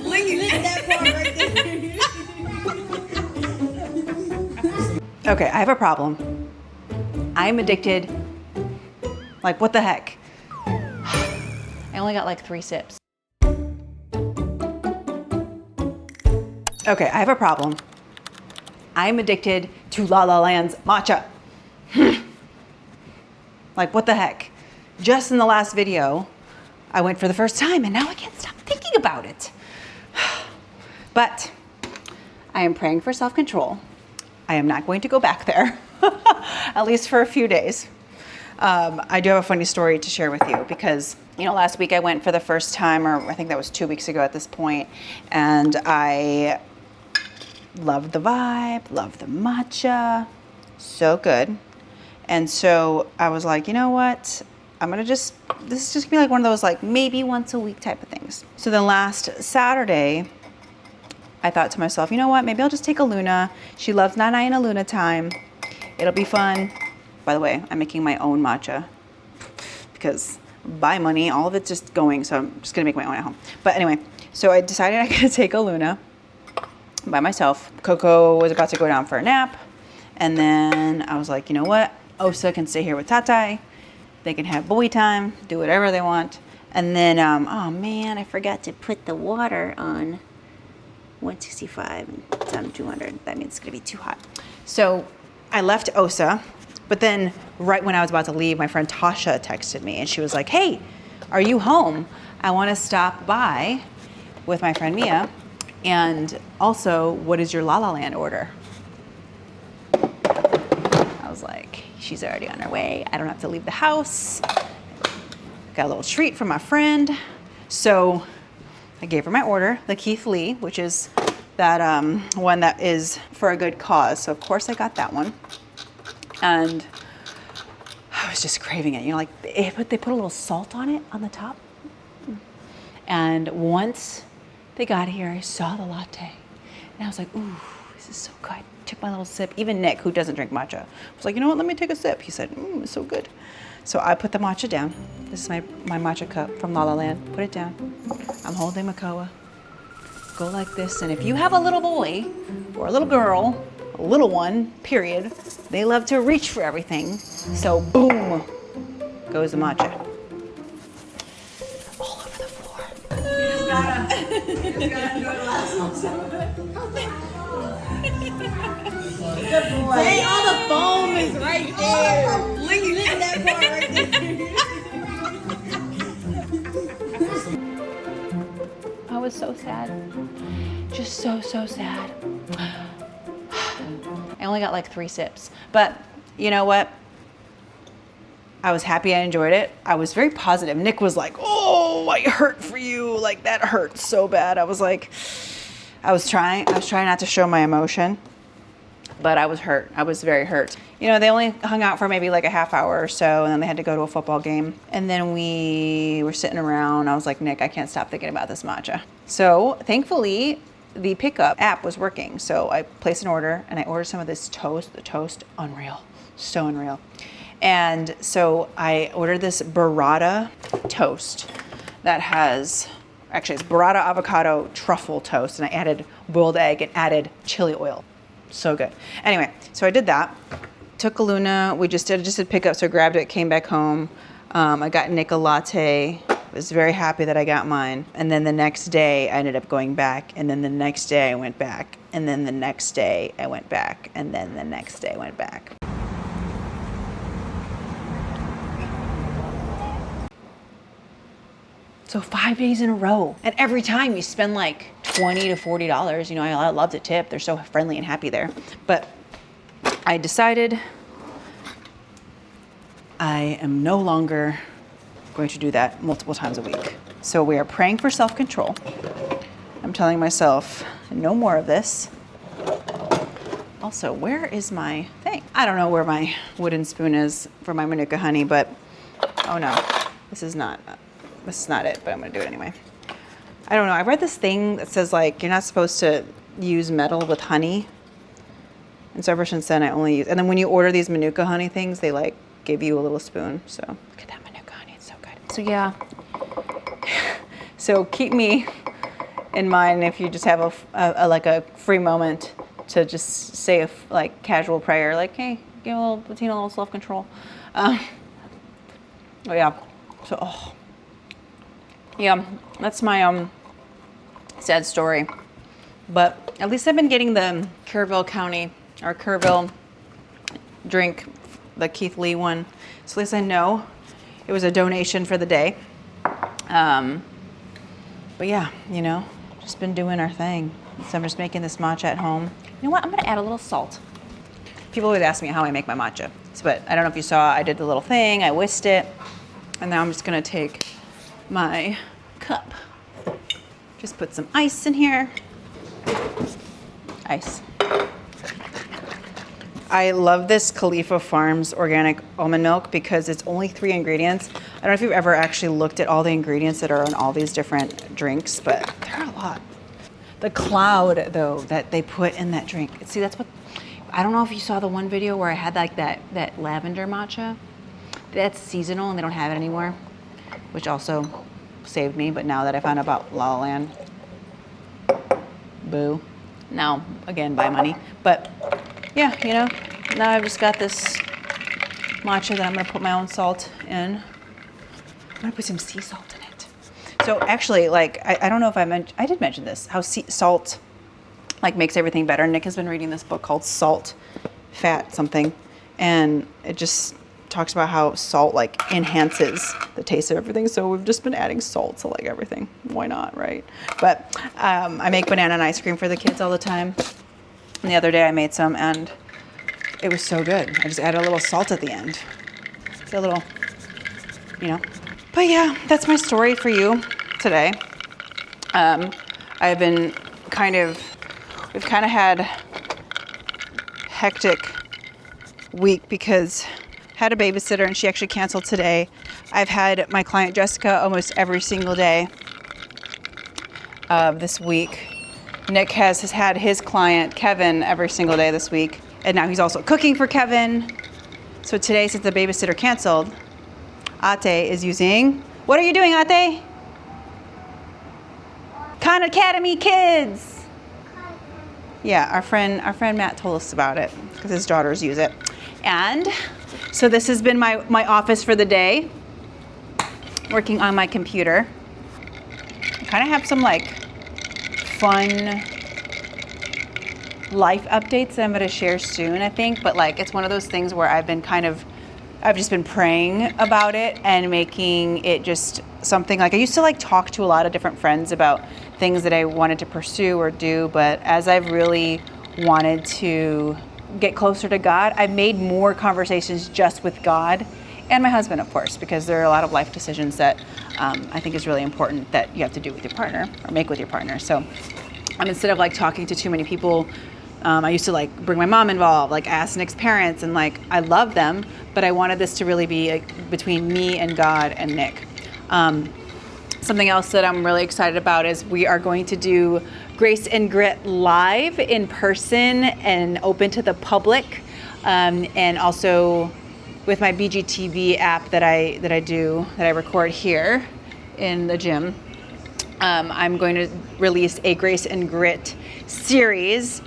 Lick that part right there. Okay, I have a problem. I'm addicted. Like, what the heck? I only got like 3 sips. Okay, I have a problem. I'm addicted to La La Land's matcha. Like, what the heck? Just in the last video, I went for the first time and now I can't stop thinking about it. But I am praying for self-control. I am not going to go back there, at least for a few days. I do have a funny story to share with you because, you know, last week I went for the first time, or I think that was 2 weeks ago at this point, and I loved the vibe, loved the matcha, so good. And so I was like, you know what? This is just gonna be like one of those like maybe once a week type of things. So then last Saturday, I thought to myself, you know what? Maybe I'll just take a Luna. She loves Nana and a Luna time. It'll be fun. By the way, I'm making my own matcha because buy money, all of it's just going. So I'm just gonna make my own at home. But anyway, so I decided I could take a Luna by myself. Coco was about to go down for a nap. And then I was like, you know what? Osa can stay here with Tatai. They can have boy time, do whatever they want. And then, oh man, I forgot to put the water on 165 and it's on 200. That means it's gonna be too hot. So I left Osa, but then right when I was about to leave, my friend Tasha texted me and she was like, hey, are you home? I wanna stop by with my friend Mia. And also, what is your La La Land order? I was like, she's already on her way. I don't have to leave the house. Got a little treat from my friend. So I gave her my order, the Keith Lee, which is that one that is for a good cause. So of course I got that one. And I was just craving it. You know, like they put a little salt on it on the top. And once they got here, I saw the latte. And I was like, ooh, this is so good. Took my little sip. Even Nick, who doesn't drink matcha, was like, you know what, let me take a sip. He said, it's so good. So I put the matcha down. This is my matcha cup from La La Land. Put it down. I'm holding Makoa. Go like this. And if you have a little boy or a little girl, a little one, period, they love to reach for everything. So boom, goes the matcha. All over the floor. You just gotta do it last Good boy. Hey, all the foam is right there. Lick that part right there. I was so sad. Just so sad. I only got like 3 sips. But you know what? I was happy I enjoyed it. I was very positive. Nick was like, oh, I hurt for you. Like that hurt so bad. I was like, I was trying not to show my emotion, but I was hurt. I was very hurt. You know, they only hung out for maybe like a half hour or so, and then they had to go to a football game. And then we were sitting around. I was like, Nick, I can't stop thinking about this matcha. So thankfully, the pickup app was working. So I placed an order and I ordered some of this toast. The toast, unreal, so unreal. And so I ordered this burrata toast that has, actually it's burrata avocado truffle toast, and I added boiled egg and added chili oil. So good. Anyway, so I did that. Took a Luna. We just did pickup, so I grabbed it, came back home. I got Nick a latte. Was very happy that I got mine. And then the next day I ended up going back, and then the next day I went back, and then the next day I went back, and then the next day I went back. So 5 days in a row. And every time you spend like $20 to $40. You know, I love to tip. They're so friendly and happy there. But I decided I am no longer going to do that multiple times a week. So we are praying for self-control. I'm telling myself, no more of this. Also, where is my thing? I don't know where my wooden spoon is for my Manuka honey, but oh no, this is not it, but I'm gonna do it anyway. I don't know, I read this thing that says like, you're not supposed to use metal with honey. And so ever since then I only use, and then when you order these Manuka honey things, they like give you a little spoon. So look at that Manuka honey, it's so good. So yeah, so keep me in mind if you just have a like a free moment to just say a like casual prayer, like, hey, give a little Betina a little self-control. Oh yeah, so yeah, that's my sad story. But at least I've been getting the Kerrville County or Kerrville drink, the Keith Lee one. So at least I know it was a donation for the day. But yeah, you know, just been doing our thing. So I'm just making this matcha at home. You know what? I'm gonna add a little salt. People always ask me how I make my matcha. But I don't know if you saw, I did the little thing, I whisked it, and now I'm just gonna take my cup. Just put some ice in here. Ice. I love this Khalifa Farms organic almond milk because it's only 3 ingredients. I don't know if you've ever actually looked at all the ingredients that are in all these different drinks, but there are a lot. The cloud, though, that they put in that drink. See, that's what, I don't know if you saw the one video where I had like that lavender matcha. That's seasonal and they don't have it anymore, which also saved me. But now that I found out about La La Land, boo. Now, again, buy money. But yeah, you know, now I've just got this matcha that I'm gonna put my own salt in. I'm gonna put some sea salt in it. So actually, like, I don't know if I did mention this, how salt like makes everything better. Nick has been reading this book called Salt, Fat something, and it just talks about how salt like enhances the taste of everything. So we've just been adding salt to like everything. Why not, right? But I make banana and ice cream for the kids all the time. And the other day I made some and it was so good. I just added a little salt at the end. It's a little, you know. But yeah, that's my story for you today. I've been we've kind of had hectic week because I had a babysitter and she actually canceled today. I've had my client Jessica almost every single day of this week. Nick has had his client Kevin every single day this week. And now he's also cooking for Kevin. So today, since the babysitter canceled, Ate is using, what are you doing, Ate? Khan Academy Kids. Yeah, our friend Matt told us about it because his daughters use it. And so this has been my office for the day, working on my computer. I kind of have some like fun life updates that I'm gonna share soon, I think, but like it's one of those things where I've just been praying about it and making it just something like I used to like talk to a lot of different friends about things that I wanted to pursue or do, but as I've really wanted to get closer to God, I've made more conversations just with God and my husband, of course, because there are a lot of life decisions that I think is really important that you have to do with your partner or make with your partner. So instead of like talking to too many people, I used to like bring my mom involved, like ask Nick's parents, and like I love them, but I wanted this to really be between me and God and Nick. Something else that I'm really excited about is we are going to do Grace and Grit live in person and open to the public, and also with my BGTV app that I record here in the gym. I'm going to release a Grace and Grit series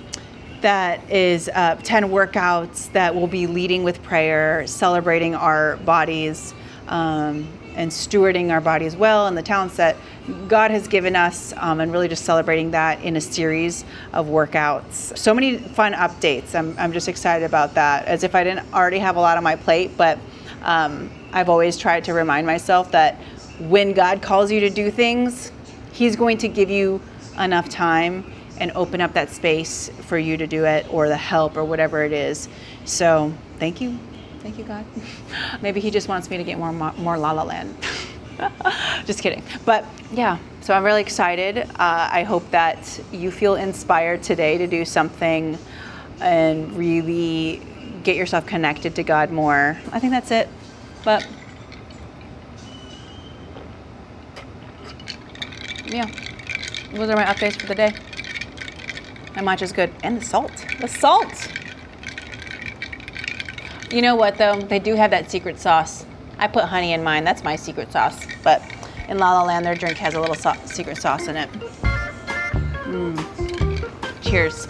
that is 10 workouts that will be leading with prayer, celebrating our bodies, and stewarding our bodies well and the talents that God has given us, and really just celebrating that in a series of workouts. So many fun updates. I'm just excited about that, as if I didn't already have a lot on my plate, but I've always tried to remind myself that when God calls you to do things, He's going to give you enough time and open up that space for you to do it, or the help, or whatever it is. So thank you, God. Maybe He just wants me to get more La La Land. Just kidding. But yeah, so I'm really excited. I hope that you feel inspired today to do something and really get yourself connected to God more. I think that's it. But yeah, those are my updates for the day. My matcha's good. And the salt. The salt! You know what, though? They do have that secret sauce. I put honey in mine. That's my secret sauce. But in La La Land, their drink has a little secret sauce in it. Cheers.